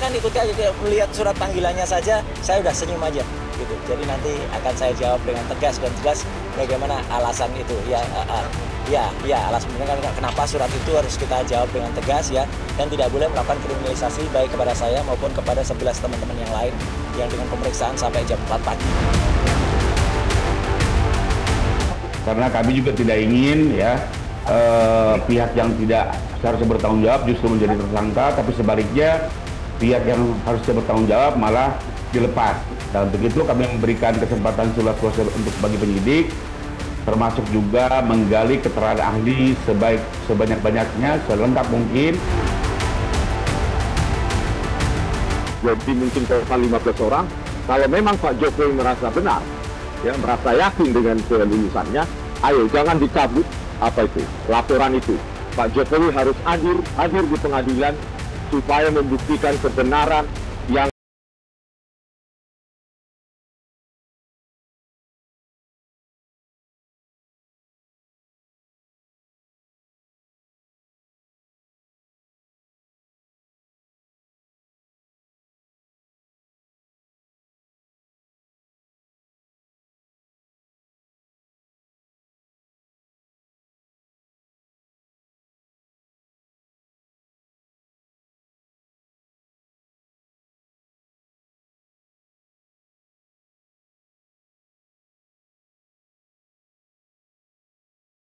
silakan ikuti aja, melihat surat panggilannya saja saya udah senyum aja gitu. Jadi nanti akan saya jawab dengan tegas dan jelas bagaimana alasan itu alasan kenapa surat itu harus kita jawab dengan tegas ya, dan tidak boleh melakukan kriminalisasi baik kepada saya maupun kepada 11 teman-teman yang lain yang dengan pemeriksaan sampai jam 4 pagi. Karena kami juga tidak ingin ya pihak yang tidak seharusnya bertanggung jawab justru menjadi tersangka, tapi sebaliknya pihak yang harusnya bertanggung jawab malah dilepas. Dan untuk itu kami memberikan kesempatan seluas-luasnya untuk bagi penyidik, termasuk juga menggali keterangan ahli sebanyak-banyaknya, selengkap mungkin. Jadi mungkin total 15 orang, kalau memang Pak Jokowi merasa benar, ya merasa yakin dengan kelulusannya, ayo jangan dicabut laporan itu. Pak Jokowi harus hadir di pengadilan supaya membuktikan kebenaran yang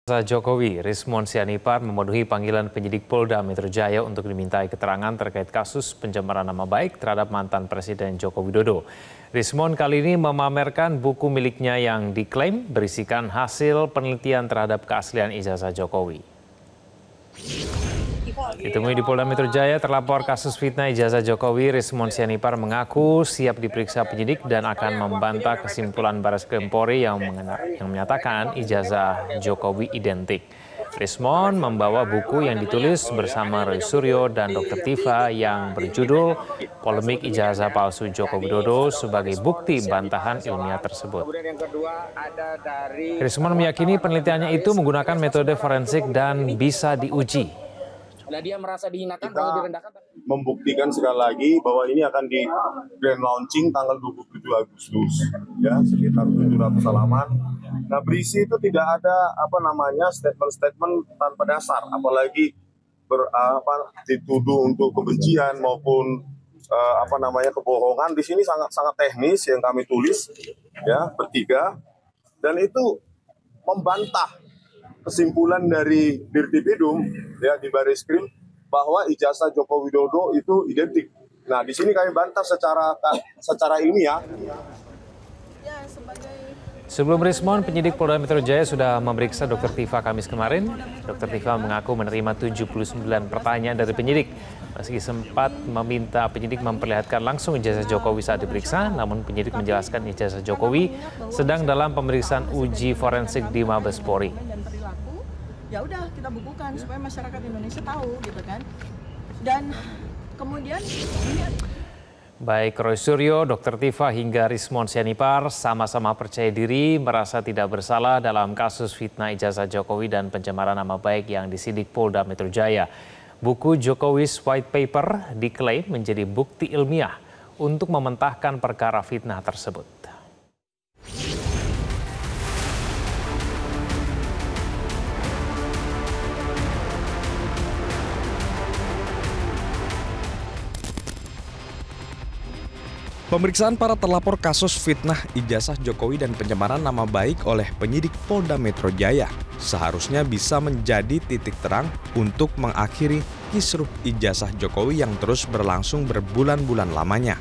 Jokowi, Rismon Sianipar memenuhi panggilan penyidik Polda Metro Jaya untuk dimintai keterangan terkait kasus pencemaran nama baik terhadap mantan Presiden Joko Widodo. Rismon kali ini memamerkan buku miliknya yang diklaim berisikan hasil penelitian terhadap keaslian ijazah Jokowi. Ditemui di Polda Metro Jaya, terlapor kasus fitnah ijazah Jokowi, Rismon Sianipar mengaku siap diperiksa penyidik dan akan membantah kesimpulan Barreskrim Polri yang menyatakan ijazah Jokowi identik. Rismon membawa buku yang ditulis bersama Roy Suryo dan Dr. Tifa yang berjudul Polemik Ijazah Palsu Joko Widodo sebagai bukti bantahan ilmiah tersebut. Rismon meyakini penelitiannya itu menggunakan metode forensik dan bisa diuji. Nah, dia merasa dihinakan atau direndahkan? Membuktikan sekali lagi bahwa ini akan di grand launching tanggal 27 Agustus, ya sekitar 700 halaman. Nah, berisi itu tidak ada statement-statement tanpa dasar, apalagi dituduh untuk kebencian maupun kebohongan. Di sini sangat teknis yang kami tulis, ya bertiga, dan itu membantah kesimpulan dari Dirtipidum ya di Barreskrim bahwa ijazah Joko Widodo itu identik. Nah, di sini kami bantah secara ilmiah. Sebelum Rismon, penyidik Polda Metro Jaya sudah memeriksa Dr. Tifa Kamis kemarin. Dr. Tifa mengaku menerima 79 pertanyaan dari penyidik. Meski sempat meminta penyidik memperlihatkan langsung ijazah Jokowi saat diperiksa, namun penyidik menjelaskan ijazah Jokowi sedang dalam pemeriksaan uji forensik di Mabes Polri. Ya udah kita bukukan supaya masyarakat Indonesia tahu gitu kan. Dan kemudian baik Roy Suryo, Dr. Tifa hingga Rismon Sianipar sama-sama percaya diri merasa tidak bersalah dalam kasus fitnah ijazah Jokowi dan pencemaran nama baik yang disidik Polda Metro Jaya. Buku Jokowi's White Paper diklaim menjadi bukti ilmiah untuk mementahkan perkara fitnah tersebut. Pemeriksaan para terlapor kasus fitnah ijazah Jokowi dan pencemaran nama baik oleh penyidik Polda Metro Jaya seharusnya bisa menjadi titik terang untuk mengakhiri kisruh ijazah Jokowi yang terus berlangsung berbulan-bulan lamanya.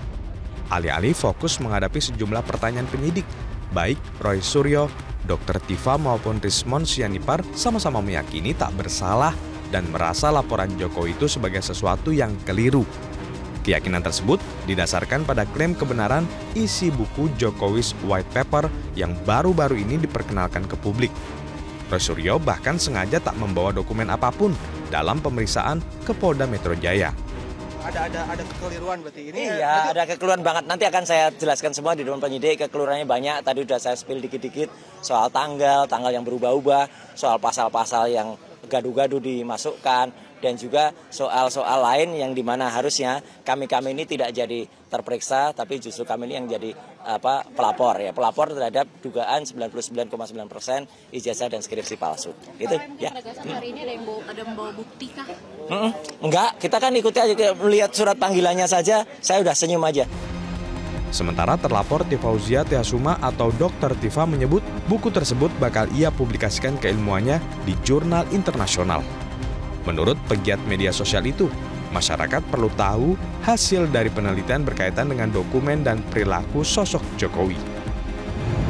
Alih-alih fokus menghadapi sejumlah pertanyaan penyidik, baik Roy Suryo, Dr. Tifa maupun Rismon Sianipar sama-sama meyakini tak bersalah dan merasa laporan Jokowi itu sebagai sesuatu yang keliru. Keyakinan tersebut didasarkan pada klaim kebenaran isi buku Jokowi's White Paper yang baru-baru ini diperkenalkan ke publik. Roy Suryo bahkan sengaja tak membawa dokumen apapun dalam pemeriksaan ke Polda Metro Jaya. Ada kekeliruan berarti ini? Iya, ada kekeliruan banget. Nanti akan saya jelaskan semua di depan penyidik. Kekeliruannya banyak. Tadi udah saya spill dikit-dikit soal tanggal yang berubah-ubah, soal pasal-pasal yang gaduh-gaduh dimasukkan. dan juga soal-soal lain yang dimana harusnya kami ini tidak jadi terperiksa, tapi justru kami ini yang jadi pelapor terhadap dugaan 99,9% ijazah dan skripsi palsu. Gitu ya. Hari ini ada membawa bukti kah? Enggak, kita kan ikuti aja, melihat surat panggilannya saja, saya udah senyum aja. Sementara terlapor Tifauzia Tiasuma atau Dr. Tifa menyebut buku tersebut bakal ia publikasikan keilmuannya di jurnal internasional. Menurut pegiat media sosial itu, masyarakat perlu tahu hasil dari penelitian berkaitan dengan dokumen dan perilaku sosok Jokowi.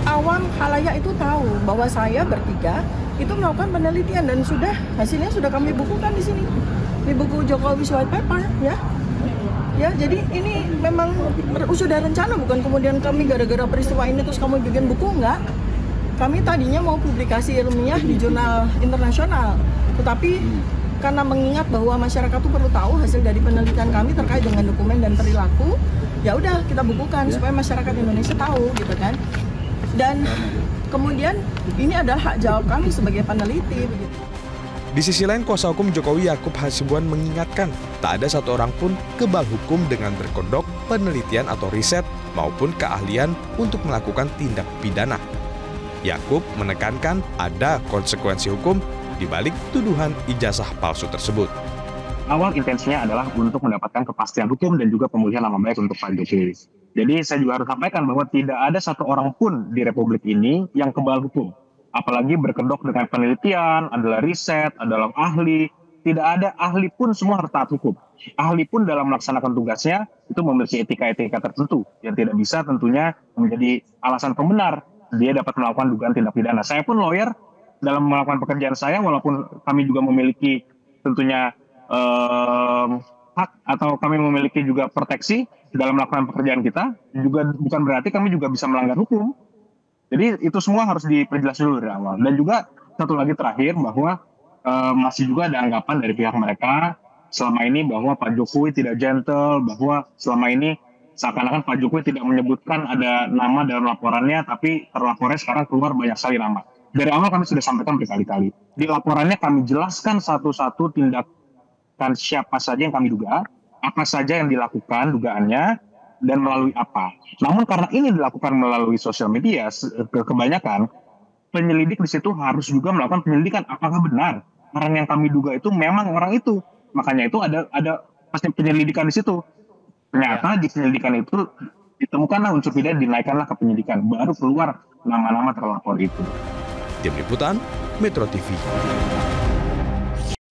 Awam khalayak itu tahu bahwa saya bertiga itu melakukan penelitian dan hasilnya sudah kami bukukan di sini. Di buku Jokowi White Paper ya. Ya, jadi ini memang sudah rencana, bukan kemudian kami gara-gara peristiwa ini terus kamu bikin buku, enggak. Kami tadinya mau publikasi ilmiah di jurnal internasional, tetapi karena mengingat bahwa masyarakat itu perlu tahu hasil dari penelitian kami terkait dengan dokumen dan perilaku, ya udah kita bukukan supaya masyarakat Indonesia tahu gitu kan. Dan kemudian ini adalah hak jawab kami sebagai peneliti begitu. Di sisi lain, kuasa hukum Jokowi Yakub Hasibuan mengingatkan tak ada satu orang pun kebal hukum dengan berkedok penelitian atau riset maupun keahlian untuk melakukan tindak pidana. Yakub menekankan ada konsekuensi hukum di balik tuduhan ijazah palsu tersebut. Awal intensinya adalah untuk mendapatkan kepastian hukum dan juga pemulihan nama baik untuk Pak Jokowi. Jadi saya juga harus sampaikan bahwa tidak ada satu orang pun di Republik ini yang kebal hukum. Apalagi berkedok dengan penelitian, adalah riset, adalah ahli. Tidak ada ahli pun semua harus taat hukum. Ahli pun dalam melaksanakan tugasnya itu memiliki etika-etika tertentu yang tidak bisa tentunya menjadi alasan pembenar dia dapat melakukan dugaan tindak pidana. Saya pun lawyer dalam melakukan pekerjaan saya, walaupun kami juga memiliki tentunya hak atau kami memiliki juga proteksi dalam melakukan pekerjaan kita, juga bukan berarti kami juga bisa melanggar hukum. Jadi itu semua harus diperjelas dulu dari awal. Dan juga satu lagi terakhir bahwa masih juga ada anggapan dari pihak mereka selama ini bahwa Pak Jokowi tidak gentle, bahwa selama ini seakan-akan Pak Jokowi tidak menyebutkan ada nama dalam laporannya, tapi terlapornya sekarang keluar banyak sekali nama. Dari awal kami sudah sampaikan berkali-kali. Di laporannya kami jelaskan satu-satu tindakan siapa saja yang kami duga, apa saja yang dilakukan dugaannya, dan melalui apa. Namun karena ini dilakukan melalui sosial media, kebanyakan penyelidik di situ harus juga melakukan penyelidikan apakah benar orang yang kami duga itu memang orang itu. Makanya itu ada pasti penyelidikan di situ. Ternyata di penyelidikan itu ditemukanlah unsur pidana, dinaikkanlah ke penyidikan, baru keluar nama-nama terlapor itu. Tim Liputan Metro TV.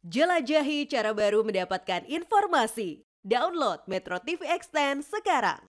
Jelajahi cara baru mendapatkan informasi. Download Metro TV Extend sekarang.